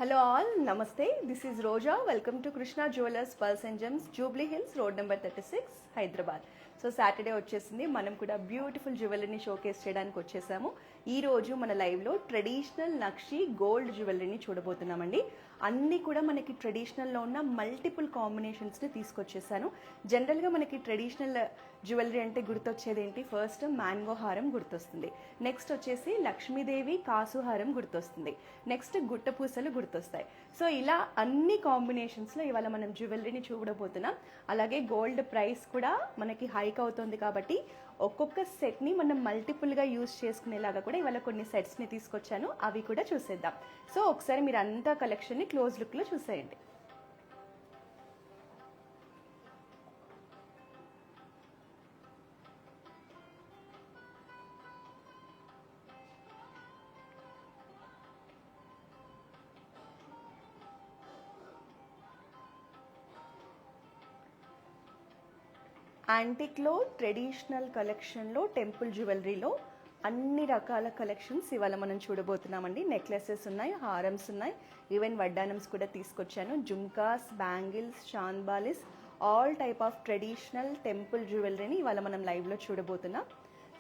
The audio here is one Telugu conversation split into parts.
Hello all, Namaste. This is Roja. Welcome to Krishna Jewelers Pearls and Gems, Jubilee Hills, road number 36, Hyderabad. So Saturday వచ్చేసింది, మనం కూడా బ్యూటిఫుల్ జ్యువెలరీని షోకేస్ చేయడానికి వచ్చేసాము. ఈ రోజు మన లైవ్లో ట్రెడిషనల్ నక్షి గోల్డ్ జ్యువెలరీని చూడబోతున్నామండి. అన్నీ కూడా మనకి ట్రెడిషనల్లో ఉన్న మల్టిపుల్ కాంబినేషన్స్ని తీసుకొచ్చేసాను. జనరల్గా మనకి ట్రెడిషనల్ జ్యువెలరీ అంటే గుర్తొచ్చేది ఏంటి? ఫస్ట్ మ్యాంగో హారం గుర్తొస్తుంది, నెక్స్ట్ వచ్చేసి లక్ష్మీదేవి కాసు హారం గుర్తొస్తుంది, నెక్స్ట్ గుట్టపూసలు గుర్తొస్తాయి. సో ఇలా అన్ని కాంబినేషన్స్లో ఇవాళ మనం జ్యువెలరీని చూడబోతున్నాం. అలాగే గోల్డ్ ప్రైస్ కూడా మనకి హైక్ అవుతుంది కాబట్టి ఒక్కొక్క సెట్ని మనం మల్టిపుల్గా యూజ్ చేసుకునేలాగా కూడా ఇవాళ కొన్ని సెట్స్ని తీసుకొచ్చాను, అవి కూడా చూసేద్దాం. సో ఒకసారి మీరు అంతా కలెక్షన్ని క్లోజ్ లుక్లో చూసేయండి. యాంటిక్లో ట్రెడిషనల్ కలెక్షన్లో టెంపుల్ జ్యువెలరీలో అన్ని రకాల కలెక్షన్స్ ఇవాళ మనం చూడబోతున్నామండి. నెక్లెసెస్ ఉన్నాయి, హారమ్స్ ఉన్నాయి, ఈవెన్ వడ్డానమ్స్ కూడా తీసుకొచ్చాను. Jhumkas, bangles, chandbalis, all type of traditional temple జ్యువెలరీని ఇవాళ మనం లైవ్లో చూడబోతున్నాం.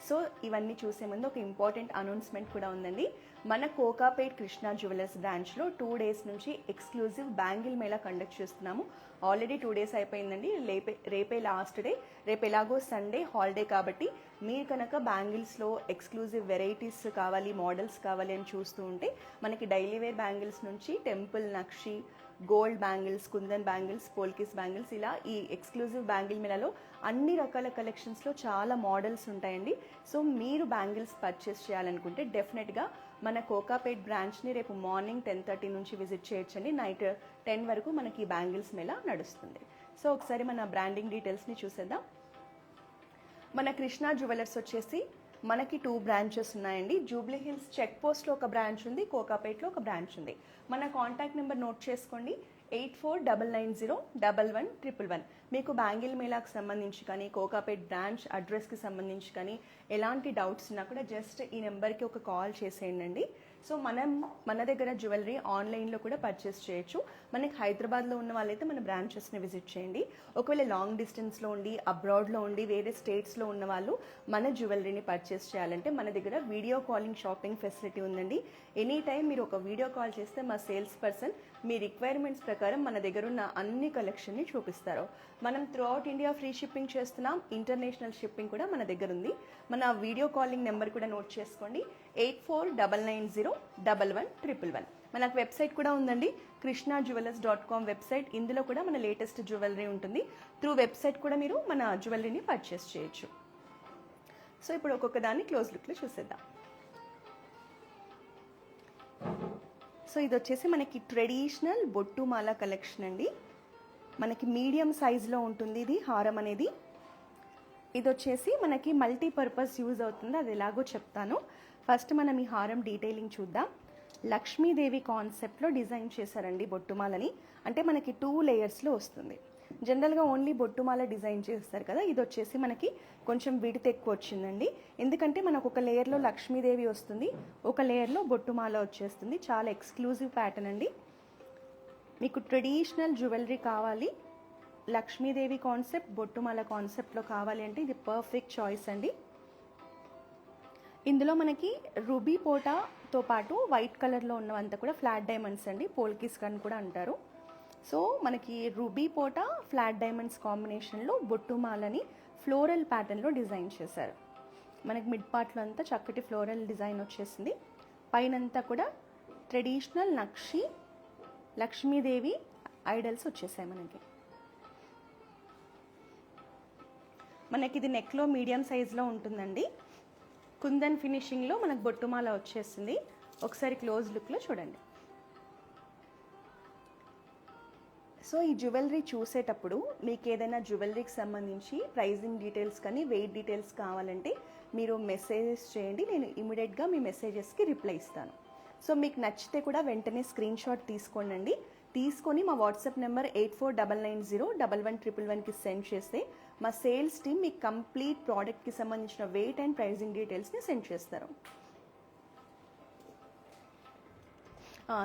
సో ఇవన్నీ చూసే ముందు ఒక ఇంపార్టెంట్ అనౌన్స్మెంట్ కూడా ఉందండి. మన కోకాపేట్ కృష్ణా జ్యువెలర్స్ బ్రాంచ్లో 2 days నుంచి ఎక్స్క్లూజివ్ బ్యాంగిల్ మేళా కండక్ట్ చేస్తున్నాము. ఆల్రెడీ 2 days అయిపోయిందండి, రేపే లాస్ట్ డే. రేపు ఎలాగో సండే హాలిడే కాబట్టి మీరు కనుక బ్యాంగిల్స్లో ఎక్స్క్లూజివ్ వెరైటీస్ కావాలి, మోడల్స్ కావాలి అని చూస్తూ ఉంటే మనకి డైలీ వేర్ బ్యాంగిల్స్ నుంచి temple nakshi, gold bangles, kundan bangles, polkis bangles, ఇలా ఈ ఎక్స్క్లూజివ్ బ్యాంగిల్ మేళాలో అన్ని రకాల కలెక్షన్స్లో చాలా మోడల్స్ ఉంటాయండి. సో మీరు బ్యాంగిల్స్ పర్చేస్ చేయాలనుకుంటే డెఫినెట్గా మన కోకాపేట్ బ్రాంచ్ని రేపు మార్నింగ్ 10:30 నుంచి విజిట్ చేయొచ్చండి. నైట్ 10 వరకు మనకి బ్యాంగిల్స్ మేళా నడుస్తుంది. సో ఒకసారి మన బ్రాండింగ్ డీటెయిల్స్ని చూసేద్దాం. మన కృష్ణా జ్యువెలర్స్ వచ్చేసి మనకి 2 బ్రాంచెస్ ఉన్నాయండి. జూబ్లీ హిల్స్ చెక్ పోస్ట్లో ఒక బ్రాంచ్ ఉంది, కోకాపేట్లో ఒక బ్రాంచ్ ఉంది. మన కాంటాక్ట్ నెంబర్ నోట్ చేసుకోండి, 8499011111. మీకు బ్యాంగిల్ మేళాకు సంబంధించి కానీ, కోకాపేట్ బ్రాంచ్ అడ్రస్కి సంబంధించి కానీ ఎలాంటి డౌట్స్ ఉన్నా కూడా జస్ట్ ఈ నెంబర్కి ఒక కాల్ చేసేయండి. సో మన దగ్గర జ్యువెలరీ ఆన్లైన్లో కూడా పర్చేస్ చేయొచ్చు. మనకి హైదరాబాద్లో ఉన్న వాళ్ళైతే మన బ్రాంచెస్ని విజిట్ చేయండి. ఒకవేళ లాంగ్ డిస్టెన్స్లో ఉండి, అబ్రాడ్లో ఉండి, వేరే స్టేట్స్లో ఉన్న వాళ్ళు మన జ్యువెలరీని పర్చేస్ చేయాలంటే మన దగ్గర వీడియో కాలింగ్ షాపింగ్ ఫెసిలిటీ ఉందండి. ఎనీ టైం మీరు ఒక వీడియో కాల్ చేస్తే మా సేల్స్ పర్సన్ మీ రిక్వైర్మెంట్స్ ప్రకారం మన దగ్గర ఉన్న అన్ని కలెక్షన్ని చూపిస్తారు. మనం through out India free shipping చేస్తున్నాం, ఇంటర్నేషనల్ షిప్పింగ్ కూడా మన దగ్గర ఉంది. మన వీడియో కాలింగ్ నెంబర్ కూడా నోట్ చేసుకోండి, 8499011111. మనకు వెబ్సైట్ కూడా ఉందండి, krishnajewelers.com వెబ్సైట్. ఇందులో కూడా మన లేటెస్ట్ జ్యువెలరీ ఉంటుంది. త్రూ వెబ్సైట్ కూడా మీరు మన జ్యువెలరీని పర్చేస్ చేయొచ్చు. సో ఇప్పుడు ఒక్కొక్క దాన్ని క్లోజ్ లుక్లో చూసేద్దాం. సో ఇది వచ్చేసి మనకి ట్రెడిషనల్ బొట్టుమాల కలెక్షన్ అండి. మనకి మీడియం సైజులో ఉంటుంది ఇది హారం అనేది. ఇది వచ్చేసి మనకి మల్టీపర్పస్ యూజ్ అవుతుంది, అది ఎలాగో చెప్తాను. ఫస్ట్ మనం ఈ హారం డీటెయిలింగ్ చూద్దాం. లక్ష్మీదేవి కాన్సెప్ట్లో డిజైన్ చేశారండి బొట్టుమాలని. అంటే మనకి 2 లేయర్స్లో వస్తుంది. జనరల్గా ఓన్లీ బొట్టుమాల డిజైన్ చేస్తారు కదా, ఇది వచ్చేసి మనకి కొంచెం విడత్ ఎక్కువ వచ్చిందండి. ఎందుకంటే మనకు ఒక లేయర్లో లక్ష్మీదేవి వస్తుంది, ఒక లేయర్లో బొట్టుమాల వచ్చేస్తుంది. చాలా ఎక్స్క్లూజివ్ ప్యాటర్న్ అండి. మీకు ట్రెడిషనల్ జ్యువెలరీ కావాలి, లక్ష్మీదేవి కాన్సెప్ట్, బొట్టుమాల కాన్సెప్ట్లో కావాలి అంటే ఇది పర్ఫెక్ట్ చాయిస్ అండి. ఇందులో మనకి రూబీ పోటాతో పాటు వైట్ కలర్లో ఉన్నవంతా కూడా ఫ్లాట్ డైమండ్స్ అండి, పోల్కిస్ అని కూడా అంటారు. సో మనకి రూబీ పోటా, ఫ్లాట్ డైమండ్స్ కాంబినేషన్లో బొట్టుమాలని ఫ్లోరల్ ప్యాటర్న్లో డిజైన్ చేశారు. మనకి మిడ్ పార్ట్లో అంతా చక్కటి ఫ్లోరల్ డిజైన్ వచ్చేసింది. పైనంతా కూడా ట్రెడిషనల్ నక్షి, లక్ష్మీదేవి ఐడల్స్ వచ్చేసాయి మనకి ఇది నెక్లో మీడియం సైజులో ఉంటుందండి. కుందన్ ఫినిషింగ్లో మనకు బొట్టుమాల వచ్చేసింది. ఒకసారి క్లోజ్ లుక్లో చూడండి. సో ఈ జ్యువెలరీ చూసేటప్పుడు మీకు ఏదైనా జ్యువెలరీకి సంబంధించి ప్రైజింగ్ డీటెయిల్స్ కానీ వెయిట్ డీటెయిల్స్ కావాలంటే మీరు మెసేజెస్ చేయండి, నేను ఇమీడియట్గా మీ మెసేజెస్కి రిప్లై ఇస్తాను. సో మీకు నచ్చితే కూడా వెంటనే స్క్రీన్ షాట్ తీసుకోండి. తీసుకొని మా వాట్సాప్ నెంబర్ 8499011111కి సెండ్ చేస్తే మా సేల్స్ టీమ్ మీకు కంప్లీట్ ప్రోడక్ట్కి సంబంధించిన వెయిట్ అండ్ ప్రైజింగ్ డీటెయిల్స్ని సెండ్ చేస్తారు.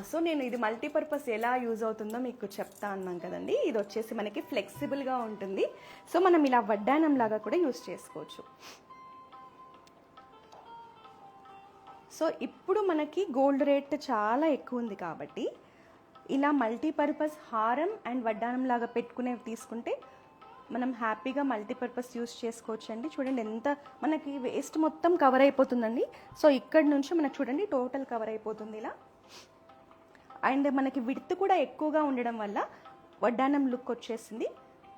సో నేను ఇది మల్టీపర్పస్ ఎలా యూజ్ అవుతుందో మీకు చెప్తా అన్నాం కదండి. ఇది వచ్చేసి మనకి ఫ్లెక్సిబుల్గా ఉంటుంది. సో మనం ఇలా వడ్డానం లాగా కూడా యూజ్ చేసుకోవచ్చు. సో ఇప్పుడు మనకి గోల్డ్ రేట్ చాలా ఎక్కువ ఉంది కాబట్టి ఇలా మల్టీపర్పస్ హారం అండ్ వడ్డానం లాగా పెట్టుకునేవి తీసుకుంటే మనం హ్యాపీగా మల్టీపర్పస్ యూస్ చేసుకోవచ్చు అండి. చూడండి ఎంత మనకి వేస్ట్ మొత్తం కవర్ అయిపోతుందండి. సో ఇక్కడ నుంచి మనకు చూడండి టోటల్ కవర్ అయిపోతుంది ఇలా. అండ్ మనకి విడ్త్ కూడా ఎక్కువగా ఉండడం వల్ల వడ్డానం లుక్ వచ్చేసింది.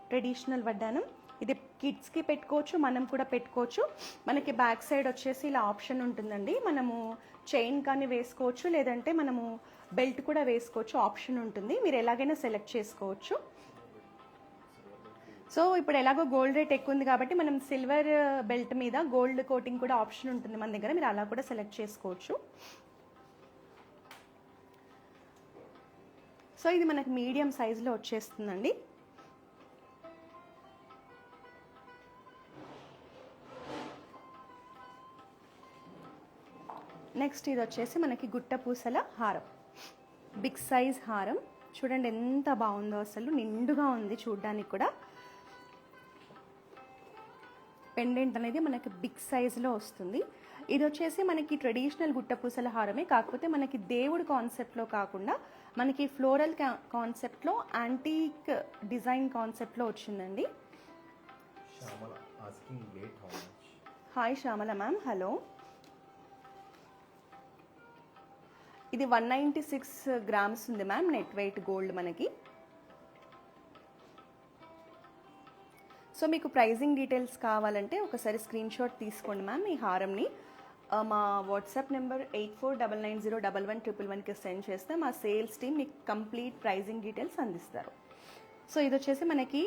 ట్రెడిషనల్ వడ్డానం ఇది కిడ్స్కి పెట్టుకోవచ్చు, మనం కూడా పెట్టుకోవచ్చు. మనకి బ్యాక్ సైడ్ వచ్చేసి ఇలా ఆప్షన్ ఉంటుందండి. మనము చైన్ కానీ వేసుకోవచ్చు, లేదంటే మనము బెల్ట్ కూడా వేసుకోవచ్చు, ఆప్షన్ ఉంటుంది. మీరు ఎలాగైనా సెలెక్ట్ చేసుకోవచ్చు. సో ఇప్పుడు ఎలాగో గోల్డ్ రేట్ ఎక్కువ ఉంది కాబట్టి మనం సిల్వర్ బెల్ట్ మీద గోల్డ్ కోటింగ్ కూడా ఆప్షన్ ఉంటుంది మన దగ్గర. మీరు అలా కూడా సెలెక్ట్ చేసుకోవచ్చు. సో ఇది మనకి మీడియం సైజులో వచ్చేస్తుందండి. నెక్స్ట్ ఇది వచ్చేసి మనకి గుట్ట పూసల హారం, బిగ్ సైజ్ హారం. చూడండి ఎంత బాగుందో, అసలు నిండుగా ఉంది చూడ్డానికి కూడా. పెండెంట్ అనేది మనకి బిగ్ సైజులో వస్తుంది. ఇది వచ్చేసి మనకి ట్రెడిషనల్ గుట్ట పూసల హారమే, కాకపోతే మనకి దేవుడు కాన్సెప్ట్లో కాకుండా మనకి ఫ్లోరల్ కాన్సెప్ట్లో యాంటీక్ డిజైన్ కాన్సెప్ట్లో వచ్చిందండి. Hi Shyamala ma'am, hello. ఇది 196 గ్రామ్స్ ఉంది మ్యామ్ నెట్ వెయిట్ గోల్డ్ మనకి. సో మీకు ప్రైజింగ్ డీటెయిల్స్ కావాలంటే ఒకసారి స్క్రీన్ షాట్ తీసుకోండి మ్యామ్ ఈ హారంని. మా వాట్సాప్ నెంబర్ 8499011111కి సెండ్ చేస్తే మా సేల్స్ టీమ్ మీకు కంప్లీట్ ప్రైజింగ్ డీటెయిల్స్ అందిస్తారు. సో ఇది వచ్చేసి మనకి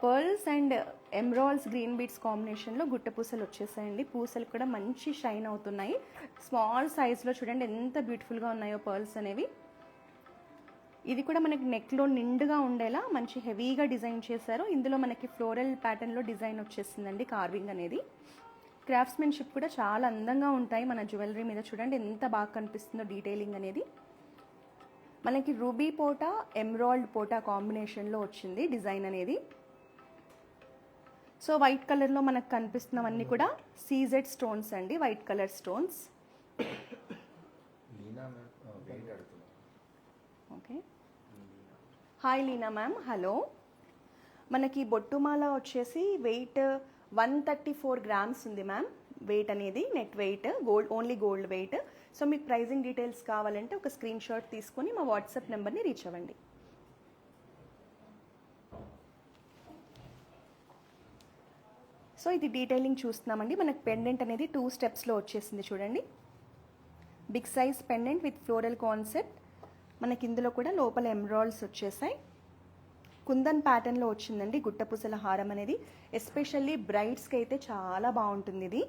pearls and emeralds green beads కాంబినేషన్లో గుట్ట పూసలు వచ్చేసాయండి. పూసలు కూడా మంచి షైన్ అవుతున్నాయి. స్మాల్ సైజ్లో చూడండి ఎంత బ్యూటిఫుల్గా ఉన్నాయో పర్ల్స్ అనేవి. ఇది కూడా మనకి నెక్లో నిండుగా ఉండేలా మంచి హెవీగా డిజైన్ చేశారు. ఇందులో మనకి ఫ్లోరల్ ప్యాటర్న్లో డిజైన్ వచ్చేసిందండి, కార్వింగ్ అనేది. క్రాఫ్ట్స్మెన్షిప్ కూడా చాలా అందంగా ఉంటాయి మన జ్యువెలరీ మీద. చూడండి ఎంత బాగా కనిపిస్తుందో డీటెయిలింగ్ అనేది. మనకి రూబీ పోటా ఎమరాల్డ్ పోటా కాంబినేషన్లో వచ్చింది డిజైన్ అనేది. సో వైట్ కలర్లో మనకు కనిపిస్తున్నవన్నీ కూడా సీజెడ్ స్టోన్స్ అండి, white colour stones. Okay, hi Leena ma'am, hello. మనకి బొట్టుమాల వచ్చేసి వెయిట్ 134 గ్రామ్స్ ఉంది మ్యామ్. వెయిట్ అనేది net weight, gold only gold weight. So మీకు ప్రైజింగ్ డీటెయిల్స్ కావాలంటే ఒక స్క్రీన్ షాట్ తీసుకొని మా వాట్సాప్ నెంబర్ని రీచ్ అవ్వండి. సో ఇది డీటెయిలింగ్ చూస్తున్నామండి. మనకు పెండెంట్ అనేది 2 స్టెప్స్లో వచ్చేసింది చూడండి. Big size pendant with floral concept. మనకి ఇందులో కూడా లోపల ఎమరాల్డ్స్ వచ్చేసాయి. కుందన్ ప్యాటర్న్లో వచ్చిందండి గుట్టపూసల హారం అనేది. ఎస్పెషల్లీ బ్రైడ్స్కి అయితే చాలా బాగుంటుంది ఇది.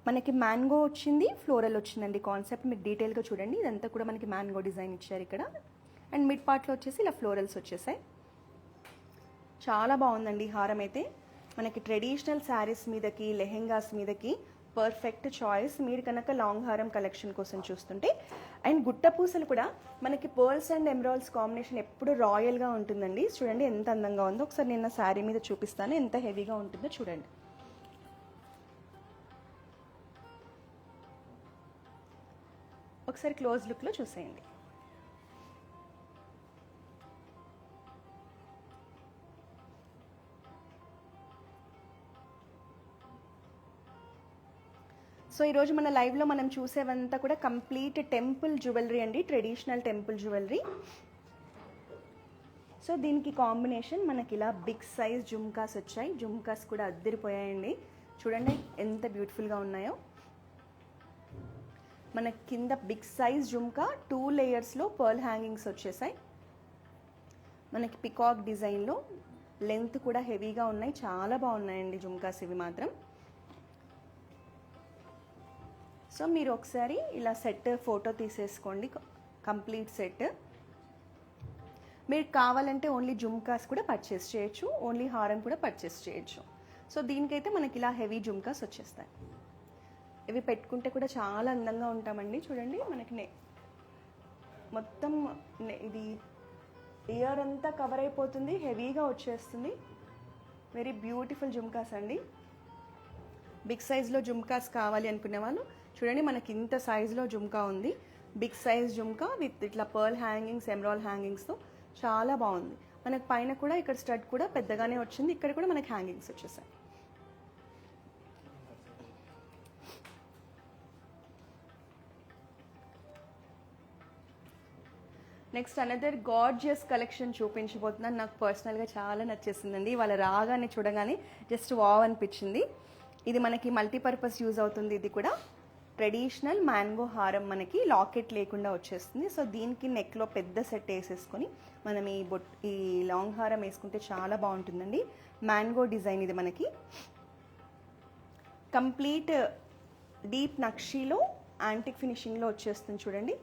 మనకి మ్యాంగో వచ్చింది, ఫ్లోరల్ వచ్చిందండి కాన్సెప్ట్. మీరు డీటెయిల్గా చూడండి, ఇదంతా కూడా మనకి మ్యాంగో డిజైన్ ఇచ్చారు ఇక్కడ. అండ్ మిడ్ పార్ట్లో వచ్చేసి ఇలా ఫ్లోరల్స్ వచ్చేసాయి. చాలా బాగుందండి ఈ హారం అయితే. మనకి ట్రెడిషనల్ శారీస్ మీదకి, లెహెంగాస్ మీదకి పర్ఫెక్ట్ చాయిస్ మీరు కనుక లాంగ్ హారం కలెక్షన్ కోసం చూస్తుంటే. అండ్ గుట్ట పూసలు కూడా మనకి పర్ల్స్ అండ్ ఎమరాల్డ్స్ కాంబినేషన్ ఎప్పుడు రాయల్గా ఉంటుందండి. చూడండి ఎంత అందంగా ఉందో. ఒకసారి నేను శారీ మీద చూపిస్తాను ఎంత హెవీగా ఉంటుందో చూడండి. ఒకసారి క్లోజ్ లుక్లో చూసేయండి. సో ఈరోజు మన లైవ్లో మనం చూసేవంతా కూడా కంప్లీట్ టెంపుల్ జ్యువెలరీ అండి, ట్రెడిషనల్ టెంపుల్ జ్యువెలరీ. సో దీనికి కాంబినేషన్ మనకి ఇలా బిగ్ సైజ్ జుమ్కాస్ వచ్చాయి. జుమ్కాస్ కూడా అద్దరిపోయాయండి. చూడండి ఎంత బ్యూటిఫుల్గా ఉన్నాయో. మనకి కింద బిగ్ సైజ్ జుమ్కా 2 లేయర్స్లో పర్ల్ హ్యాంగింగ్స్ వచ్చేసాయి. మనకి పికాక్ డిజైన్లో లెంత్ కూడా హెవీగా ఉన్నాయి. చాలా బాగున్నాయండి జుమ్కాస్ ఇవి మాత్రం. సో మీరు ఒకసారి ఇలా సెట్ ఫోటో తీసేసుకోండి, కంప్లీట్ సెట్. మీరు కావాలంటే ఓన్లీ జుమ్కాస్ కూడా పర్చేస్ చేయొచ్చు, ఓన్లీ హారం కూడా పర్చేస్ చేయొచ్చు. సో దీనికైతే మనకి ఇలా హెవీ జుమ్కాస్ వచ్చేస్తాయి. ఇవి పెట్టుకుంటే కూడా చాలా అందంగా ఉంటామండి. చూడండి మనకి మొత్తం ఇది ఇయర్ అంతా కవర్ అయిపోతుంది, హెవీగా వచ్చేస్తుంది. వెరీ బ్యూటిఫుల్ జుమ్కాస్ అండి. బిగ్ సైజ్లో జుమ్కాస్ కావాలి అనుకునే వాళ్ళు చూడండి, మనకి ఇంత సైజులో జుమ్కా ఉంది. బిగ్ సైజ్ జుమ్కా విత్ ఇట్లా పర్ల్ హ్యాంగింగ్స్, ఎమరాల్డ్ హ్యాంగింగ్స్తో చాలా బాగుంది. మనకు పైన కూడా ఇక్కడ స్టడ్ కూడా పెద్దగానే వచ్చింది, ఇక్కడ కూడా మనకి హ్యాంగింగ్స్ వచ్చేసాయి. నెక్స్ట్ అనదర్ గార్జియస్ కలెక్షన్ చూపించబోతున్నాను. నాకు పర్సనల్గా చాలా నచ్చేసిందండి. వాళ్ళ రాగానే చూడగానే జస్ట్ వావ్ అనిపించింది. ఇది మనకి మల్టీపర్పస్ యూజ్ అవుతుంది. ఇది కూడా ట్రెడిషనల్ మ్యాంగో హారం, మనకి లాకెట్ లేకుండా వచ్చేస్తుంది. సో దీనికి నెక్లో పెద్ద సెట్ వేసేసుకొని మనం ఈ లాంగ్ హారం వేసుకుంటే చాలా బాగుంటుందండి. మ్యాంగో డిజైన్ ఇది మనకి కంప్లీట్ డీప్ నక్షీలో యాంటిక్ ఫినిషింగ్లో వచ్చేస్తుంది. చూడండి,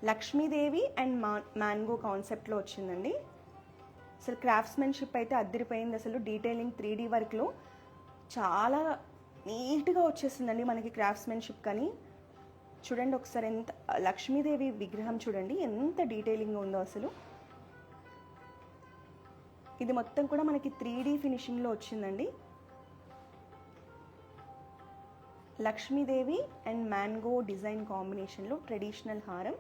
లక్ష్మీదేవి అండ్ మ్యాంగో కాన్సెప్ట్లో వచ్చిందండి. అసలు క్రాఫ్ట్స్మెన్షిప్ అయితే అద్దరిపోయింది. అసలు డీటెయిలింగ్ 3D వర్క్లో చాలా నీట్గా వచ్చేసిందండి మనకి క్రాఫ్ట్స్మెన్షిప్. కానీ చూడండి ఒకసారి, ఎంత లక్ష్మీదేవి విగ్రహం చూడండి ఎంత డీటెయిలింగ్ ఉందో అసలు. ఇది మొత్తం కూడా మనకి 3D ఫినిషింగ్లో వచ్చిందండి. లక్ష్మీదేవి అండ్ మ్యాంగో డిజైన్ కాంబినేషన్లో ట్రెడిషనల్ హారం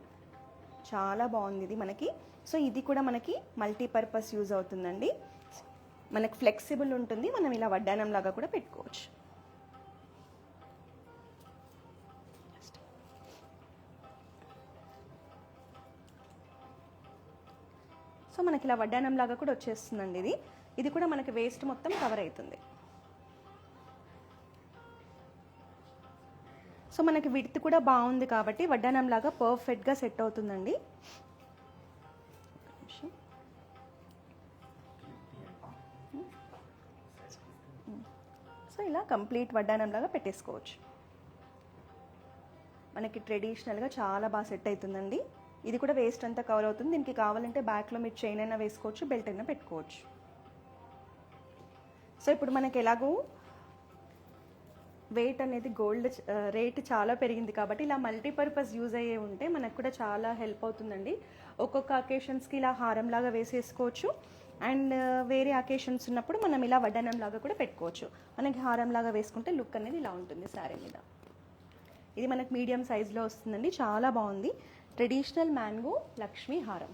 చాలా బాగుంది ఇది మనకి. సో ఇది కూడా మనకి మల్టీపర్పస్ యూజ్ అవుతుందండి. మనకు ఫ్లెక్సిబుల్ ఉంటుంది, మనం ఇలా వడ్డానం లాగా కూడా పెట్టుకోవచ్చు. సో మనకి ఇలా వడ్డానం లాగా కూడా వచ్చేస్తుందండి ఇది. ఇది కూడా మనకి వేస్ట్ మొత్తం కవర్ అవుతుంది. సో మనకి విడ్త్ కూడా బాగుంది కాబట్టి వడ్డానం లాగా పర్ఫెక్ట్గా సెట్ అవుతుందండి. సో ఇలా కంప్లీట్ వడ్డానం లాగా పెట్టేసుకోవచ్చు. మనకి ట్రెడిషనల్గా చాలా బాగా సెట్ అవుతుందండి. ఇది కూడా వేస్ట్ అంతా కవర్ అవుతుంది. దీనికి కావాలంటే బ్యాక్లో మీరు చైన్ అయినా వేసుకోవచ్చు, బెల్ట్ అయినా పెట్టుకోవచ్చు. సో ఇప్పుడు మనకి ఎలాగో వెయిట్ అనేది గోల్డ్ రేట్ చాలా పెరిగింది కాబట్టి ఇలా మల్టీపర్పస్ యూజ్ అయ్యే ఉంటే మనకు కూడా చాలా హెల్ప్ అవుతుందండి. ఒక్కొక్క అకేషన్స్కి ఇలా హారంలాగా వేసేసుకోవచ్చు. అండ్ వేరే అకేషన్స్ ఉన్నప్పుడు మనం ఇలా వడ్డానం లాగా కూడా పెట్టుకోవచ్చు. మనకి హారంలాగా వేసుకుంటే లుక్ అనేది ఇలా ఉంటుంది శారీ మీద. ఇది మనకి మీడియం సైజ్లో వస్తుందండి, చాలా బాగుంది. ట్రెడిషనల్ మ్యాంగో లక్ష్మీ హారం.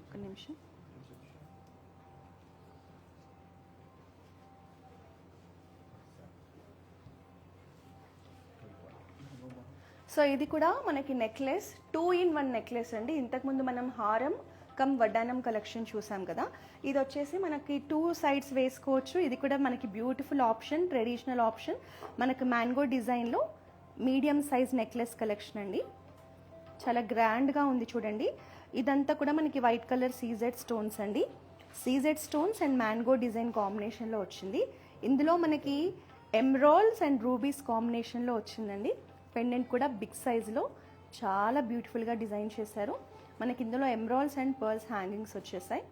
ఒక నిమిషం. సో ఇది కూడా మనకి నెక్లెస్, 2-in-1 నెక్లెస్ అండి. ఇంతకుముందు మనం హారం కమ్ వడ్డానం కలెక్షన్ చూసాం కదా, ఇది వచ్చేసి మనకి 2 సైడ్స్ వేసుకోవచ్చు. ఇది కూడా మనకి బ్యూటిఫుల్ ఆప్షన్, ట్రెడిషనల్ ఆప్షన్. మనకి మ్యాంగో డిజైన్లో మీడియం సైజ్ నెక్లెస్ కలెక్షన్ అండి. చాలా గ్రాండ్గా ఉంది చూడండి. ఇదంతా కూడా మనకి వైట్ కలర్ సీజెడ్ స్టోన్స్ అండి. CZ stones and mango design కాంబినేషన్లో వచ్చింది. ఇందులో మనకి ఎమరాల్డ్స్ అండ్ రూబీస్ కాంబినేషన్లో వచ్చిందండి. పెండెంట్ కూడా బిగ్ సైజులో చాలా బ్యూటిఫుల్గా డిజైన్ చేశారు. మనకి ఇందులో ఎమరాల్డ్స్ అండ్ పర్ల్స్ హ్యాంగింగ్స్ వచ్చేసాయి.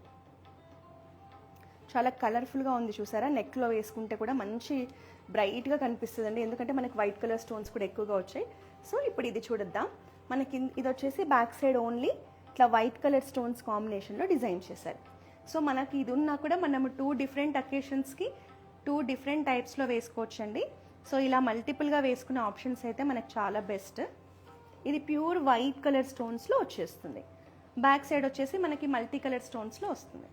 చాలా కలర్ఫుల్గా ఉంది చూసారా. నెక్లో వేసుకుంటే కూడా మంచి బ్రైట్గా కనిపిస్తుందండి, ఎందుకంటే మనకి వైట్ కలర్ స్టోన్స్ కూడా ఎక్కువగా వచ్చాయి. సో ఇప్పుడు ఇది చూడొద్దాం. మనకి ఇది వచ్చేసి బ్యాక్ సైడ్ ఓన్లీ ఇట్లా వైట్ కలర్ స్టోన్స్ కాంబినేషన్లో డిజైన్ చేశారు. సో మనకి ఇది ఉన్నా కూడా మనము 2 డిఫరెంట్ అకేషన్స్కి 2 డిఫరెంట్ టైప్స్లో వేసుకోవచ్చండి. సో ఇలా మల్టిపుల్గా వేసుకునే ఆప్షన్స్ అయితే మనకు చాలా బెస్ట్. ఇది ప్యూర్ వైట్ కలర్ స్టోన్స్లో వచ్చేస్తుంది. బ్యాక్ సైడ్ వచ్చేసి మనకి మల్టీ కలర్ స్టోన్స్లో వస్తుంది.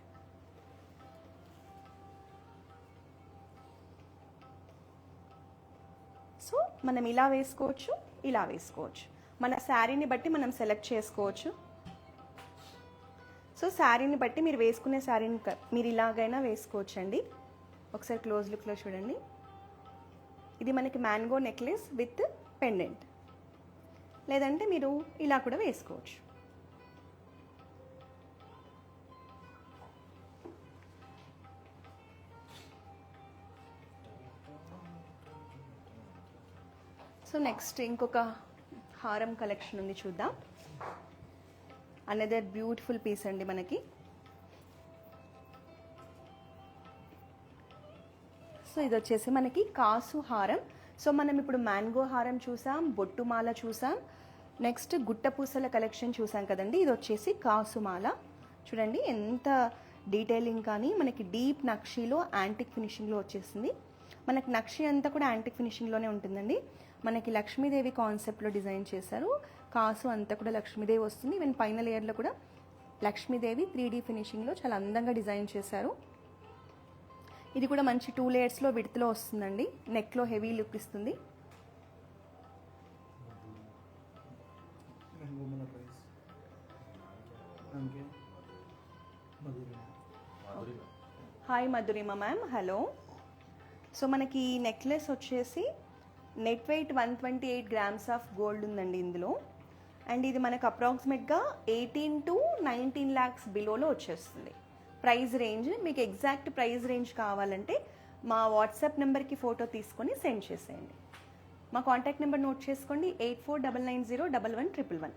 సో మనం ఇలా వేసుకోవచ్చు, ఇలా వేసుకోవచ్చు. మన శారీని బట్టి మనం సెలెక్ట్ చేసుకోవచ్చు. సో శారీని బట్టి మీరు వేసుకునే శారీని మీరు ఇలాగైనా వేసుకోవచ్చండి. ఒకసారి క్లోజ్ లుక్లో చూడండి. ఇది మనకి మ్యాంగో నెక్లెస్ విత్ పెండెంట్, లేదంటే మీరు ఇలా కూడా వేసుకోవచ్చు. సో నెక్స్ట్ ఇంకొక హారం కలెక్షన్ ఉంది, చూద్దాం. అనదర్ బ్యూటిఫుల్ పీస్ అండి మనకి. సో ఇది వచ్చేసి మనకి కాసు హారం. సో మనం ఇప్పుడు మ్యాంగో హారం చూసాం, బొట్టుమాల చూసాం, నెక్స్ట్ గుట్టపూసల కలెక్షన్ చూసాం కదండి. ఇది వచ్చేసి కాసుమాల. చూడండి ఎంత డీటెయిలింగ్, కానీ మనకి డీప్ నక్షీలో యాంటిక్ ఫినిషింగ్లో వచ్చేసింది. మనకి నక్షి అంతా కూడా యాంటిక్ ఫినిషింగ్లోనే ఉంటుందండి. మనకి లక్ష్మీదేవి కాన్సెప్ట్లో డిజైన్ చేశారు. కాసు అంతా కూడా లక్ష్మీదేవి వస్తుంది. ఈవెన్ పైన లేయర్లో కూడా లక్ష్మీదేవి 3D ఫినిషింగ్లో చాలా అందంగా డిజైన్ చేశారు. ఇది కూడా మంచి 2 లేయర్స్లో విడ్త్లో వస్తుందండి. నెక్లో హెవీ లుక్ ఇస్తుంది. హాయ్ మధురిమ మ్యామ్, హలో. సో మనకి నెక్లెస్ వచ్చేసి net weight 128 grams of gold ఉందండి ఇందులో. అండ్ ఇది మనకు అప్రాక్సిమేట్గా 18 to 19 lakhs బిలోలో వచ్చేస్తుంది. ప్రైస్ రేంజ్ మీకు ఎగ్జాక్ట్ ప్రైస్ రేంజ్ కావాలంటే మా వాట్సాప్ నెంబర్కి ఫోటో తీసుకొని సెండ్ చేసేయండి. మా కాంటాక్ట్ నెంబర్ నోట్ చేసుకోండి, 8499011111.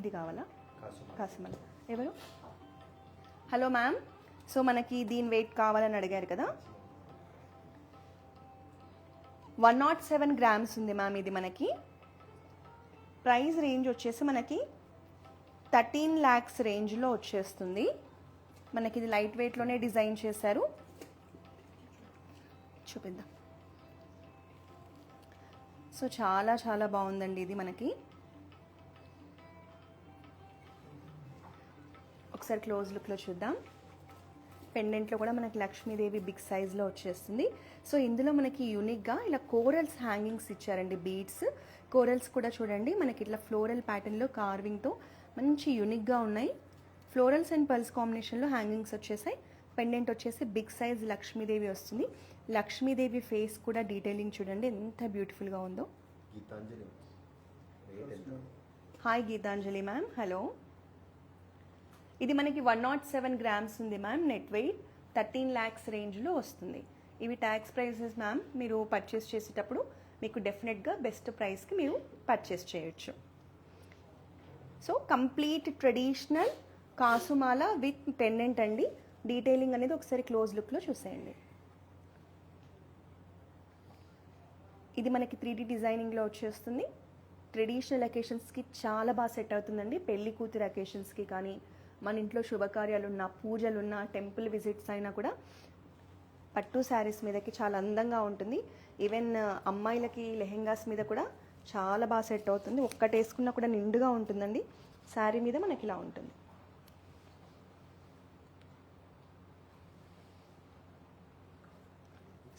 ఇది కావాలా? కాసుమల్ ఎవరు? హలో మ్యామ్, సో మనకి దీని వెయిట్ కావాలని అడిగారు కదా. 107 గ్రామ్స్ ఉంది మ్యామ్. ఇది మనకి ప్రైస్ రేంజ్ వచ్చేసి మనకి 13 lakhs రేంజ్లో వచ్చేస్తుంది. మనకి ఇది లైట్ వెయిట్లోనే డిజైన్ చేశారు. చూపిద్దాం. సో చాలా చాలా బాగుందండి ఇది మనకి. ఒకసారి క్లోజ్ లుక్లో చూద్దాం. పెండెంట్లో కూడా మనకి లక్ష్మీదేవి బిగ్ సైజ్లో వచ్చేస్తుంది. సో ఇందులో మనకి యూనిక్గా ఇలా కోరల్స్ హ్యాంగింగ్స్ ఇచ్చారండి, బీడ్స్. కోరల్స్ కూడా చూడండి మనకి ఇట్లా ఫ్లోరల్ ప్యాటర్న్లో కార్వింగ్తో మంచి యూనిక్గా ఉన్నాయి. ఫ్లోరల్స్ అండ్ పర్ల్స్ కాంబినేషన్లో హ్యాంగింగ్స్ వచ్చేసాయి. పెండెంట్ వచ్చేసి బిగ్ సైజ్ లక్ష్మీదేవి వస్తుంది. లక్ష్మీదేవి ఫేస్ కూడా డీటెయిలింగ్ చూడండి ఎంత బ్యూటిఫుల్గా ఉందో. Hi Geetanjali ma'am, hello. ఇది మనకి 107 గ్రామ్స్ ఉంది మ్యామ్. నెట్ వెయిట్ 13 lakhs రేంజ్లో వస్తుంది. ఇవి ట్యాక్స్ ప్రైసెస్ మ్యామ్. మీరు పర్చేస్ చేసేటప్పుడు మీకు డెఫినెట్గా బెస్ట్ ప్రైస్కి మీరు పర్చేస్ చేయొచ్చు. సో కంప్లీట్ ట్రెడిషనల్ కాసుమాల విత్ పెండెంట్ అండి. డీటెయిలింగ్ అనేది ఒకసారి క్లోజ్ లుక్లో చూసేయండి. ఇది మనకి 3D డిజైనింగ్లో వచ్చేస్తుంది. ట్రెడిషనల్ అకేషన్స్కి చాలా బాగా సెట్ అవుతుందండి. పెళ్లి కూతురు అకేషన్స్కి కానీ, మన ఇంట్లో శుభకార్యాలున్నా, పూజలున్నా, టెంపుల్ విజిట్స్ అయినా కూడా పట్టు శారీస్ మీదకి చాలా అందంగా ఉంటుంది. ఈవెన్ అమ్మాయిలకి లెహెంగాస్ మీద కూడా చాలా బాగా సెట్ అవుతుంది. ఒక్కటి వేసుకున్నా కూడా నిండుగా ఉంటుందండి. శారీ మీద మనకి ఇలా ఉంటుంది.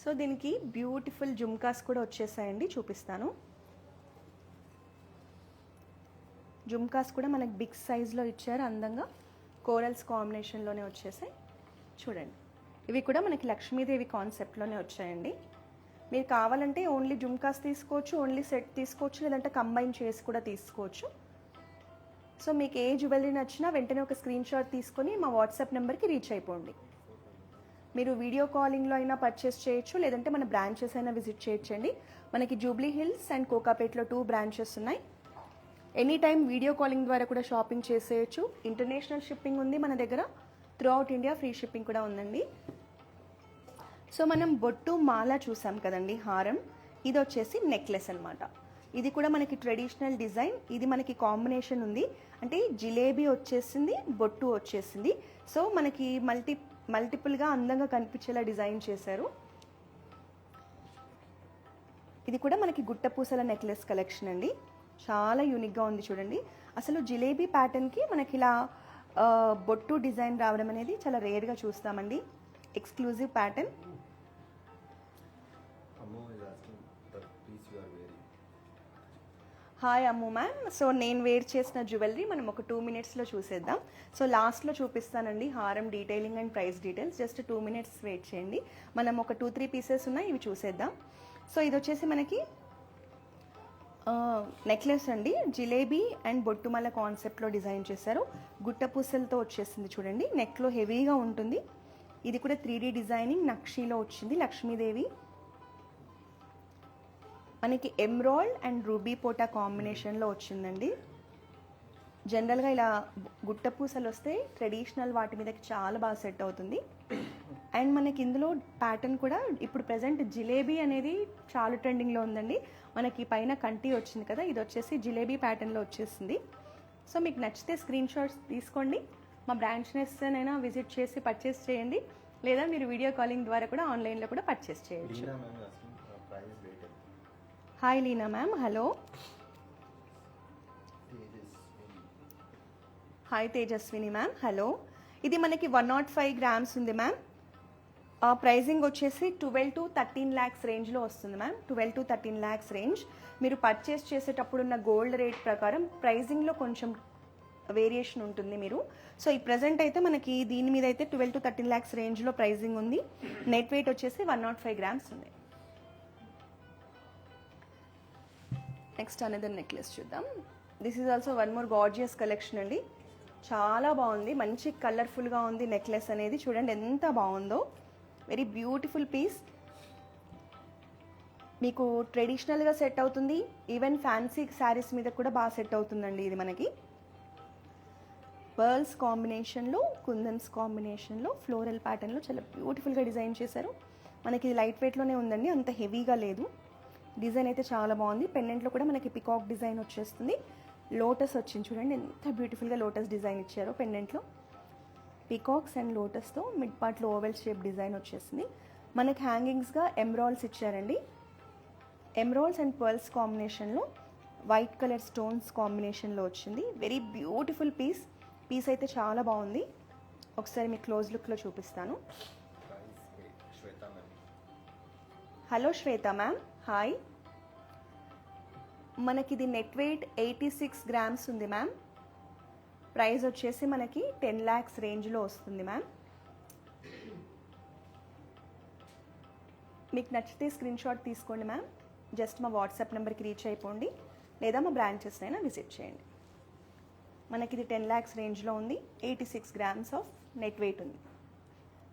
సో దీనికి బ్యూటిఫుల్ జుమ్కాస్ కూడా వచ్చేసాయండి, చూపిస్తాను. జుమ్కాస్ కూడా మనకి బిగ్ సైజ్లో ఇచ్చారు అందంగా. కోరల్స్ కాంబినేషన్లోనే వచ్చేసాయి చూడండి. ఇవి కూడా మనకి లక్ష్మీదేవి కాన్సెప్ట్లోనే వచ్చాయండి. మీరు కావాలంటే ఓన్లీ జుమ్కాస్ తీసుకోవచ్చు, ఓన్లీ సెట్ తీసుకోవచ్చు, లేదంటే కంబైన్ చేసి కూడా తీసుకోవచ్చు. సో మీకు ఏ జ్యువెలరీ నచ్చినా వెంటనే ఒక స్క్రీన్ షాట్ తీసుకొని మా వాట్సాప్ నెంబర్కి రీచ్ అయిపోండి. మీరు వీడియో కాలింగ్లో అయినా పర్చేస్ చేయొచ్చు, లేదంటే మన బ్రాంచెస్ అయినా విజిట్ చేయొచ్చండి. మనకి జూబ్లీ హిల్స్ అండ్ కోకాపేట్లో 2 బ్రాంచెస్ ఉన్నాయి. ఎనీ టైం వీడియో కాలింగ్ ద్వారా కూడా షాపింగ్ చేసేయచ్చు. ఇంటర్నేషనల్ షిప్పింగ్ ఉంది మన దగ్గర. Through out India free shipping కూడా ఉందండి. సో మనం బొట్టు మాల చూసాం కదండి, హారం. ఇది వచ్చేసి నెక్లెస్ అనమాట. ఇది కూడా మనకి ట్రెడిషనల్ డిజైన్. ఇది మనకి కాంబినేషన్ ఉంది, అంటే జిలేబీ వచ్చేసింది, బొట్టు వచ్చేసింది. సో మనకి మల్టిపుల్గా అందంగా కనిపించేలా డిజైన్ చేశారు. ఇది కూడా మనకి గుట్టపూసల నెక్లెస్ కలెక్షన్ అండి. చాలా యూనిక్గా ఉంది చూడండి. అసలు జిలేబీ ప్యాటర్న్కి మనకి ఇలా బొట్టు డిజైన్ రావడం అనేది చాలా రేర్గా చూస్తామండి. Exclusive pattern. Hi Ammu ma'am. So నేను వేర్ చేసిన జ్యువెలరీ మనం ఒక 2 minutesలో చూసేద్దాం. సో లాస్ట్లో చూపిస్తానండి హారం detailing and price details. Just 2 minutes wait చేయండి. మనం ఒక 2-3 పీసెస్ ఉన్నాయి, ఇవి చూసేద్దాం. సో ఇది వచ్చేసి మనకి నెక్లెస్ అండి. జిలేబీ అండ్ బొట్టుమల కాన్సెప్ట్లో డిజైన్ చేశారు. గుట్టపూసలతో వచ్చేసింది చూడండి. నెక్లో హెవీగా ఉంటుంది. ఇది కూడా 3D డిజైనింగ్ నక్షీలో వచ్చింది. లక్ష్మీదేవి మనకి ఎమ్రాల్డ్ అండ్ రూబీ పోటా కాంబినేషన్లో వచ్చిందండి. జనరల్గా ఇలా గుట్ట పూసలు వస్తే ట్రెడిషనల్ వాటి మీదకి చాలా బాగా సెట్ అవుతుంది. అండ్ మనకి ఇందులో ప్యాటర్న్ కూడా ఇప్పుడు ప్రజెంట్ జిలేబీ అనేది చాలా ట్రెండింగ్లో ఉందండి. మనకి పైన కంటి వచ్చింది కదా, ఇది వచ్చేసి జిలేబీ ప్యాటర్న్లో వచ్చేసింది. సో మీకు నచ్చితే స్క్రీన్ షాట్స్ తీసుకోండి, మా బ్రాంచ్నెస్నైనా విజిట్ చేసి పర్చేస్ చేయండి, లేదా మీరు వీడియో కాలింగ్ ద్వారా కూడా ఆన్లైన్లో కూడా పర్చేస్ చేయొచ్చు. Hi Leena ma'am, hello. Hi Tejaswini ma'am, hello. ఇది మనకి 105 గ్రామ్స్ ఉంది మ్యామ్. ప్రైజింగ్ వచ్చేసి 12 to 13 lakhs రేంజ్లో వస్తుంది మ్యామ్. 12 to 13 lakhs range. మీరు పర్చేస్ చేసేటప్పుడు ఉన్న గోల్డ్ రేట్ ప్రకారం ప్రైజింగ్లో కొంచెం వేరియేషన్ ఉంటుంది మీరు. సో ఈ ప్రజెంట్ అయితే మనకి దీని మీద అయితే 12 to 13 lakhs రేంజ్లో ప్రైజింగ్ ఉంది. నెట్ వెయిట్ వచ్చేసి 105 గ్రామ్స్ ఉంది. నెక్స్ట్ అనదర్ నెక్లెస్ చూద్దాం. This is also one more gorgeous collection అండి. చాలా బాగుంది, మంచి కలర్ఫుల్గా ఉంది నెక్లెస్ అనేది. చూడండి ఎంత బాగుందో, వెరీ బ్యూటిఫుల్ పీస్. మీకు ట్రెడిషనల్గా సెట్ అవుతుంది, ఈవెన్ ఫ్యాన్సీ శారీస్ మీద కూడా బాగా సెట్ అవుతుందండి. ఇది మనకి పర్ల్స్ కాంబినేషన్లో, కుందన్స్ కాంబినేషన్లో, ఫ్లోరల్ ప్యాటర్న్లో చాలా బ్యూటిఫుల్గా డిజైన్ చేశారు. మనకి ఇది లైట్ వెయిట్లోనే ఉందండి, అంత హెవీగా లేదు. డిజైన్ అయితే చాలా బాగుంది. పెండెంట్లో కూడా మనకి పికాక్ డిజైన్ వచ్చేస్తుంది. లోటస్ వచ్చింది చూడండి, ఎంత బ్యూటిఫుల్గా లోటస్ డిజైన్ ఇచ్చారో పెండెంట్లో. పికాక్స్ అండ్ లోటస్తో మిడ్ పార్ట్లో ఓవెల్ షేప్ డిజైన్ వచ్చేసింది. మనకి హ్యాంగింగ్స్గా ఎమ్రాల్స్ ఇచ్చారండి. ఎమ్రాల్స్ అండ్ పర్ల్స్ కాంబినేషన్లో వైట్ కలర్ స్టోన్స్ కాంబినేషన్లో వచ్చింది. Very beautiful piece. పీస్ అయితే చాలా బాగుంది. ఒకసారి మీకు క్లోజ్ లుక్లో చూపిస్తాను. హలో శ్వేత మ్యామ్, హాయ్. మనకి ఇది నెట్ వెయిట్ 86 గ్రామ్స్ ఉంది మ్యామ్. ప్రైస్ వచ్చేసి మనకి 10 lakhs రేంజ్లో వస్తుంది మ్యామ్. మీకు నచ్చితే స్క్రీన్ షాట్ తీసుకోండి మ్యామ్. జస్ట్ మా వాట్సాప్ నెంబర్కి రీచ్ అయిపోండి, లేదా మా బ్రాంచెస్నైనా విజిట్ చేయండి. మనకి ఇది 10 lakhs రేంజ్లో ఉంది. 86 grams ఆఫ్ నెట్ వెయిట్ ఉంది.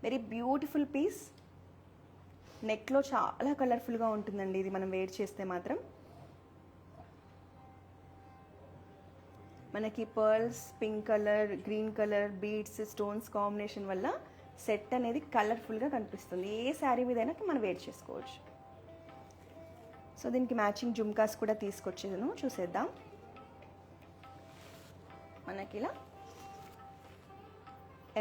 Very beautiful piece. నెక్లో చాలా కలర్ఫుల్గా ఉంటుందండి ఇది మనం వేర్ చేస్తే మాత్రం. మనకి pearls, pink colour, green colour, beads, stones combination వల్ల సెట్ అనేది కలర్ఫుల్గా కనిపిస్తుంది. ఏ శారీ మీదైనా మనం వేర్ చేసుకోవచ్చు. సో దీనికి మ్యాచింగ్ జుమ్కాస్ కూడా తీసుకొచ్చేదాను, చూసేద్దాం. మనకి ఇలా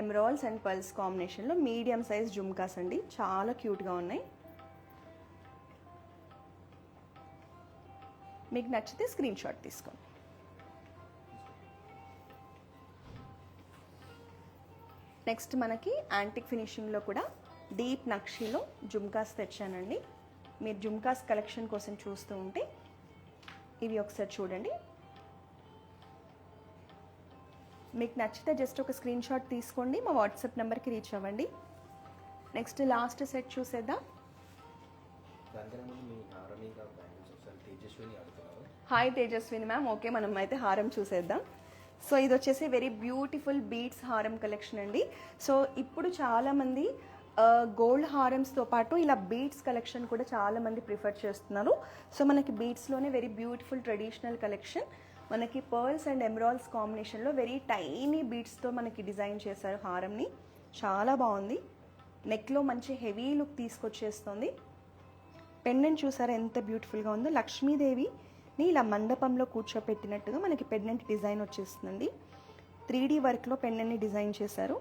ఎమరాల్డ్స్ అండ్ పర్ల్స్ కాంబినేషన్లో మీడియం సైజ్ జుమ్కాస్ అండి, చాలా క్యూట్గా ఉన్నాయి. మీకు నచ్చితే స్క్రీన్ షాట్ తీసుకోండి. నెక్స్ట్ మనకి యాంటిక్ ఫినిషింగ్లో కూడా డీప్ నక్షీలో జుమ్కాస్ తెచ్చానండి. మీరు జుమ్కాస్ కలెక్షన్ కోసం చూస్తూ ఉంటే ఇవి ఒకసారి చూడండి. మీకు నచ్చితే జస్ట్ ఒక స్క్రీన్ షాట్ తీసుకోండి, మా వాట్సాప్ నెంబర్కి రీచ్ అవ్వండి. నెక్స్ట్ లాస్ట్ సెట్ చూసేద్దాం. హాయ్ తేజస్విని మ్యామ్, ఓకే మనం అయితే హారం చూసేద్దాం. సో ఇది వచ్చేసి వెరీ బ్యూటిఫుల్ బీడ్స్ హారం కలెక్షన్ అండి. సో ఇప్పుడు చాలామంది గోల్డ్ హారమ్స్తో పాటు ఇలా బీడ్స్ కలెక్షన్ కూడా చాలామంది ప్రిఫర్ చేస్తున్నారు. సో మనకి బీడ్స్లోనే వెరీ బ్యూటిఫుల్ ట్రెడిషనల్ కలెక్షన్. మనకి పర్ల్స్ అండ్ ఎమరాల్డ్స్ కాంబినేషన్లో వెరీ టైనీ బీడ్స్తో మనకి డిజైన్ చేశారు హారంని, చాలా బాగుంది. నెక్లో మంచి హెవీ లుక్ తీసుకొచ్చేస్తుంది. పెండెంట్ చూసారా ఎంత బ్యూటిఫుల్గా ఉందో. లక్ష్మీదేవిని ఇలా మండపంలో కూర్చోపెట్టినట్టుగా మనకి పెండెంట్ డిజైన్ వచ్చేస్తుందండి. 3D వర్క్లో పెండెంట్ని డిజైన్ చేశారు.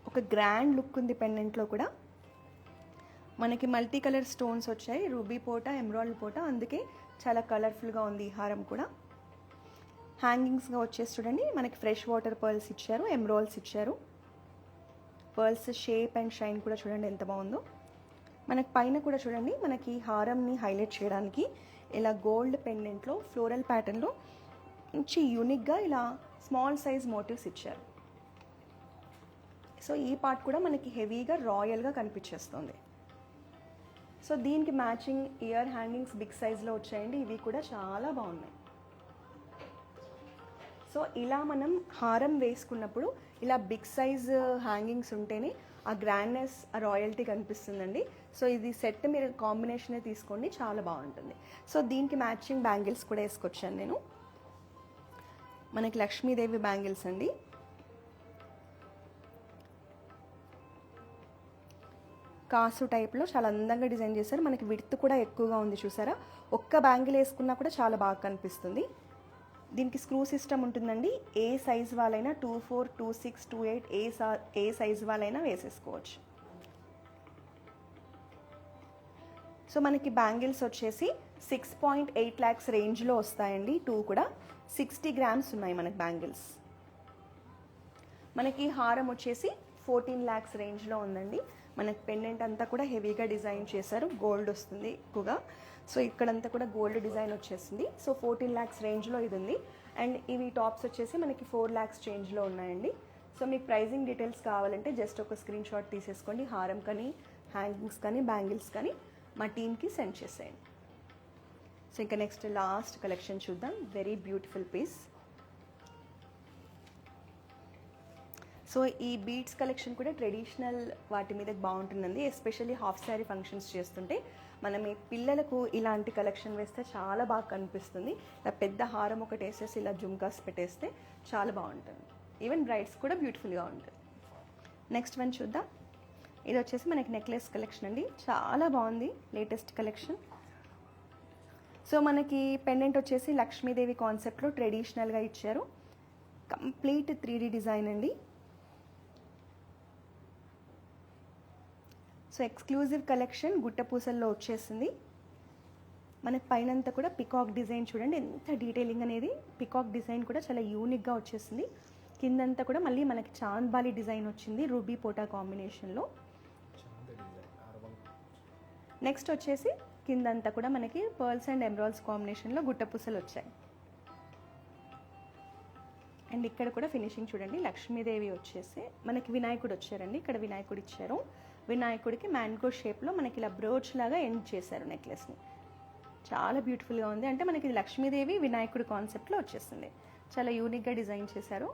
ఒక గ్రాండ్ లుక్ ఉంది పెండెంట్లో కూడా. మనకి మల్టీ కలర్ స్టోన్స్ వచ్చాయి, రూబీ పోట, ఎమరాల్డ్ పోట, అందుకే చాలా కలర్ఫుల్గా ఉంది ఈ హారం కూడా. హ్యాంగింగ్స్గా వచ్చేసి చూడండి, మనకి ఫ్రెష్ వాటర్ పర్ల్స్ ఇచ్చారు, ఎమరాల్డ్స్ ఇచ్చారు. పర్ల్స్ షేప్ అండ్ షైన్ కూడా చూడండి ఎంత బాగుందో. మనకి పైన కూడా చూడండి, మనకి హారంని హైలైట్ చేయడానికి ఇలా గోల్డ్ పెండెంట్లో ఫ్లోరల్ ప్యాటర్న్లో మంచి యూనిక్గా ఇలా స్మాల్ సైజ్ మోటివ్స్ ఇచ్చారు. సో ఈ పార్ట్ కూడా మనకి హెవీగా రాయల్గా కనిపించేస్తుంది. సో దీనికి మ్యాచింగ్ ఇయర్ హ్యాంగింగ్స్ బిగ్ సైజ్లో వచ్చాయండి, ఇవి కూడా చాలా బాగున్నాయి. సో ఇలా మనం హారం వేసుకున్నప్పుడు ఇలా బిగ్ సైజ్ హ్యాంగింగ్స్ ఉంటేనే ఆ గ్రాండ్నెస్, ఆ రాయల్టీ కనిపిస్తుందండి. సో ఇది సెట్ మీరు కాంబినేషనే తీసుకోండి, చాలా బాగుంటుంది. సో దీనికి మ్యాచింగ్ బ్యాంగిల్స్ కూడా వేసుకొచ్చాను నేను. మనకి లక్ష్మీదేవి బ్యాంగిల్స్ అండి. కాసు టైప్లో చాలా అందంగా డిజైన్ చేశారు. మనకి విడ్త్ కూడా ఎక్కువగా ఉంది చూసారా. ఒక్క బ్యాంగిల్ వేసుకున్నా కూడా చాలా బాగా కనిపిస్తుంది. దీనికి స్క్రూ సిస్టమ్ ఉంటుందండి. ఏ సైజ్ వాళ్ళైనా 24, 26, 28 ఏ సైజ్ వాళ్ళైనా వేసేసుకోవచ్చు. సో మనకి బ్యాంగిల్స్ వచ్చేసి 6.8 lakhs రేంజ్లో వస్తాయండి. 2 కూడా 60 grams ఉన్నాయి మనకి బ్యాంగిల్స్. మనకి హారం వచ్చేసి 14 lakhs రేంజ్లో ఉందండి. మనకి పెండెంట్ అంతా కూడా హెవీగా డిజైన్ చేశారు. గోల్డ్ వస్తుంది ఎక్కువగా. సో ఇక్కడంతా కూడా గోల్డ్ డిజైన్ వచ్చేసింది. సో 14 lakhs రేంజ్లో ఇది ఉంది. అండ్ ఇవి టాప్స్ వచ్చేసి మనకి 4 lakhs రేంజ్లో ఉన్నాయండి. సో మీకు ప్రైజింగ్ డీటెయిల్స్ కావాలంటే జస్ట్ ఒక స్క్రీన్ షాట్ తీసేసుకోండి. హారం కానీ, హ్యాంగింగ్స్ కానీ, బ్యాంగిల్స్ కానీ మా టీమ్కి సెండ్ చేసేయండి. సో ఇంకా నెక్స్ట్ లాస్ట్ కలెక్షన్ చూద్దాం. Very beautiful piece. సో ఈ బీడ్స్ కలెక్షన్ కూడా ట్రెడిషనల్ వాటి మీద బాగుంటుందండి. ఎస్పెషల్లీ హాఫ్ శారీ ఫంక్షన్స్ చేస్తుంటే మనం ఈ పిల్లలకు ఇలాంటి కలెక్షన్ వేస్తే చాలా బాగా కనిపిస్తుంది. ఇలా పెద్ద హారం ఒకటి వేసేసి ఇలా జుమ్కాస్ పెట్టేస్తే చాలా బాగుంటుంది. ఈవెన్ బ్రైడ్స్ కూడా బ్యూటిఫుల్గా ఉంటుంది. నెక్స్ట్ వన్ చూద్దాం. ఇది వచ్చేసి మనకి నెక్లెస్ కలెక్షన్ అండి. చాలా బాగుంది, లేటెస్ట్ కలెక్షన్. సో మనకి పెండెంట్ వచ్చేసి లక్ష్మీదేవి కాన్సెప్ట్లో ట్రెడిషనల్గా ఇచ్చారు. కంప్లీట్ 3D డిజైన్ అండి. సో ఎక్స్క్లూజివ్ కలెక్షన్ గుట్టపూసల్లో వచ్చేసింది. మనకి పైనంతా కూడా పికాక్ డిజైన్ చూడండి ఎంత డీటెయిలింగ్ అనేది. పికాక్ డిజైన్ కూడా చాలా యూనిక్గా వచ్చేసింది. కిందంతా కూడా మళ్ళీ మనకి చాంద్బాలి డిజైన్ వచ్చింది రూబీ పోటా కాంబినేషన్లో. నెక్స్ట్ వచ్చేసి కిందంతా కూడా మనకి పర్ల్స్ అండ్ ఎమరాల్డ్స్ కాంబినేషన్లో గుట్టపూసలు వచ్చాయి. అండ్ ఇక్కడ కూడా ఫినిషింగ్ చూడండి. లక్ష్మీదేవి వచ్చేసి మనకి వినాయకుడు వచ్చారండి. ఇక్కడ వినాయకుడు ఇచ్చారు. వినాయకుడికి మ్యాంగో షేప్లో మనకి ఇలా బ్రోచ్ లాగా ఎండ్ చేశారు నెక్లెస్ని. చాలా బ్యూటిఫుల్గా ఉంది. అంటే మనకి లక్ష్మీదేవి వినాయకుడి కాన్సెప్ట్లో వచ్చేసింది. చాలా యూనిక్గా డిజైన్ చేశారు.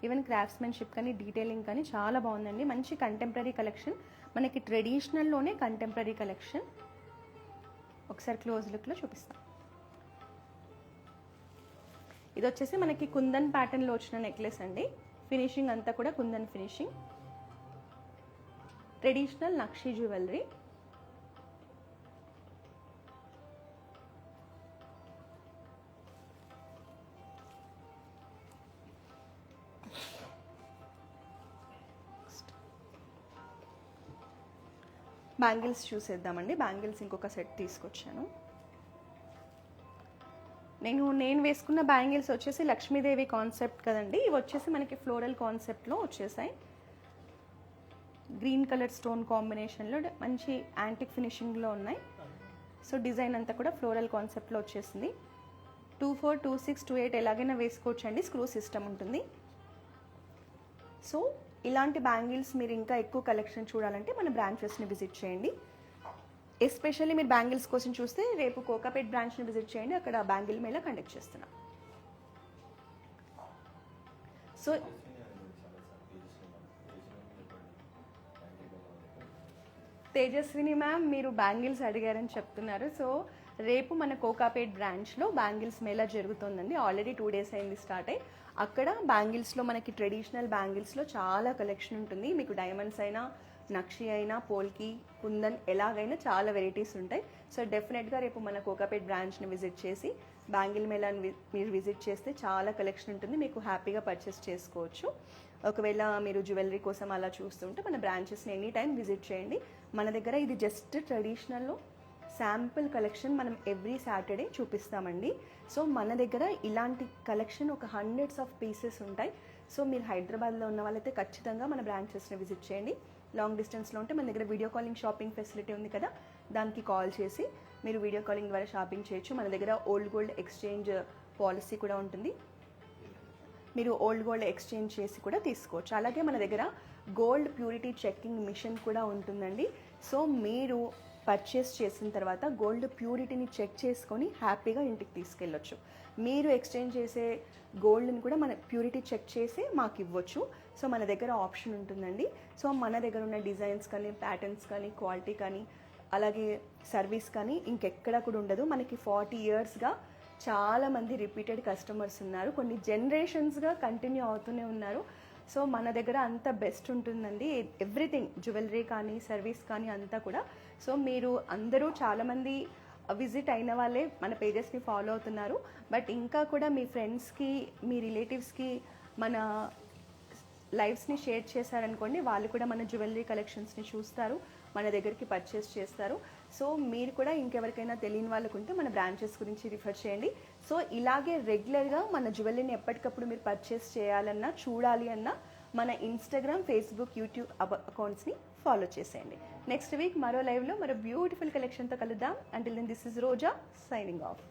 ఈవెన్ క్రాఫ్ట్స్మెన్షిప్ కానీ, డీటెయిలింగ్ కానీ చాలా బాగుందండి. మంచి కంటెంపరీ కలెక్షన్. మనకి ట్రెడిషనల్లోనే కంటెంపరీ కలెక్షన్. ఒకసారి క్లోజ్ లుక్లో చూపిస్తాం. ఇది వచ్చేసి మనకి కుందన్ ప్యాటర్న్లో వచ్చిన నెక్లెస్ అండి. ఫినిషింగ్ అంతా కూడా కుందన్ ఫినిషింగ్. ట్రెడిషనల్ నక్షి జ్యువెలరీ. బ్యాంగిల్స్ చూసేద్దామండి. బ్యాంగిల్స్ ఇంకొక సెట్ తీసుకొచ్చాను. నేను వేసుకున్న బ్యాంగిల్స్ వచ్చేసి లక్ష్మీదేవి కాన్సెప్ట్ కదండి. ఇవి వచ్చేసి మనకి ఫ్లోరల్ కాన్సెప్ట్లో వచ్చేసాయి. గ్రీన్ కలర్ స్టోన్ కాంబినేషన్లో మంచి యాంటిక్ ఫినిషింగ్లో ఉన్నాయి. సో డిజైన్ అంతా కూడా ఫ్లోరల్ కాన్సెప్ట్లో వచ్చేసింది. 24, 26, 28 ఎలాగైనా వేసుకోవచ్చండి. స్క్రూ సిస్టమ్ ఉంటుంది. సో ఇలాంటి బ్యాంగిల్స్ మీరు ఇంకా ఎక్కువ కలెక్షన్ చూడాలంటే మన బ్రాంచెస్ని విజిట్ చేయండి. ఎస్పెషల్లీ మీరు బ్యాంగిల్స్ కోసం చూస్తే రేపు కోకాపేట్ బ్రాంచ్ని విజిట్ చేయండి. అక్కడ బ్యాంగిల్ మేళా కండక్ట్ చేస్తున్నాం. సో తేజస్విని మ్యామ్ మీరు బ్యాంగిల్స్ అడిగారని చెప్తున్నారు. సో రేపు మన కోకాపేట్ బ్రాంచ్లో బ్యాంగిల్స్ మేళా జరుగుతుందండి. ఆల్రెడీ 2 days అయింది స్టార్ట్ అయ్యి. అక్కడ బ్యాంగిల్స్లో మనకి ట్రెడిషనల్ బ్యాంగిల్స్లో చాలా కలెక్షన్ ఉంటుంది. మీకు డైమండ్స్ అయినా, నక్షి అయినా, పోల్కి, కుందన్ ఎలాగైనా చాలా వెరైటీస్ ఉంటాయి. సో డెఫినెట్గా రేపు మన కోకాపేట్ బ్రాంచ్ని విజిట్ చేసి బ్యాంగిల్ మేళాని మీరు విజిట్ చేస్తే చాలా కలెక్షన్ ఉంటుంది. మీకు హ్యాపీగా పర్చేస్ చేసుకోవచ్చు. ఒకవేళ మీరు జ్యువెలరీ కోసం అలా చూస్తుంటే మన బ్రాంచెస్ని ఎనీ టైం విజిట్ చేయండి. మన దగ్గర ఇది జస్ట్ ట్రెడిషనల్లో శాంపుల్ కలెక్షన్ మనం ఎవ్రీ సాటర్డే చూపిస్తామండి. సో మన దగ్గర ఇలాంటి కలెక్షన్ ఒక హండ్రెడ్స్ ఆఫ్ పీసెస్ ఉంటాయి. సో మీరు హైదరాబాద్లో ఉన్న వాళ్ళైతే ఖచ్చితంగా మన బ్రాంచెస్ని విజిట్ చేయండి. లాంగ్ డిస్టెన్స్లో ఉంటే మన దగ్గర వీడియో కాలింగ్ షాపింగ్ ఫెసిలిటీ ఉంది కదా, దానికి కాల్ చేసి మీరు వీడియో కాలింగ్ ద్వారా షాపింగ్ చేయొచ్చు. మన దగ్గర ఓల్డ్ గోల్డ్ ఎక్స్చేంజ్ పాలసీ కూడా ఉంటుంది. మీరు ఓల్డ్ గోల్డ్ ఎక్స్చేంజ్ చేసి కూడా తీసుకోవచ్చు. అలాగే మన దగ్గర గోల్డ్ ప్యూరిటీ చెకింగ్ మిషన్ కూడా ఉంటుందండి. సో మీరు పర్చేస్ చేసిన తర్వాత గోల్డ్ ప్యూరిటీని చెక్ చేసుకొని హ్యాపీగా ఇంటికి తీసుకెళ్ళొచ్చు. మీరు ఎక్స్చేంజ్ చేసే గోల్డ్ని కూడా మన ప్యూరిటీ చెక్ చేసి మాకు ఇవ్వచ్చు. సో మన దగ్గర ఆప్షన్ ఉంటుందండి. సో మన దగ్గర ఉన్న డిజైన్స్ కానీ, ప్యాటర్న్స్ కానీ, క్వాలిటీ కానీ, అలాగే సర్వీస్ కానీ ఇంకెక్కడ కూడా ఉండదు. మనకి 40 yearsగా చాలామంది రిపీటెడ్ కస్టమర్స్ ఉన్నారు, కొన్ని జనరేషన్స్గా కంటిన్యూ అవుతూనే ఉన్నారు. సో మన దగ్గర అంత బెస్ట్ ఉంటుందండి, ఎవ్రీథింగ్ జ్యువెలరీ కానీ సర్వీస్ కానీ అంతా కూడా. సో మీరు అందరూ చాలామంది విజిట్ అయిన వాళ్ళే మన పేజెస్ని ఫాలో అవుతున్నారు. బట్ ఇంకా కూడా మీ ఫ్రెండ్స్కి, మీ రిలేటివ్స్కి మన లైవ్స్ని షేర్ చేశారనుకోండి, వాళ్ళు కూడా మన జ్యువెలరీ కలెక్షన్స్ని చూస్తారు, మన దగ్గరికి పర్చేస్ చేస్తారు. సో మీరు కూడా ఇంకెవరికైనా తెలియని వాళ్ళకు ఉంటే మన బ్రాంచెస్ గురించి రిఫర్ చేయండి. సో ఇలాగే రెగ్యులర్గా మన జ్యువెలరీని ఎప్పటికప్పుడు మీరు పర్చేస్ చేయాలన్నా, చూడాలి అన్నా మన ఇన్స్టాగ్రామ్, ఫేస్బుక్, యూట్యూబ్ అకౌంట్స్ని ఫాలో చేసేయండి. నెక్స్ట్ వీక్ మరో లైవ్లో మరో బ్యూటిఫుల్ కలెక్షన్తో కలుద్దాం. Until then this is Roja signing of.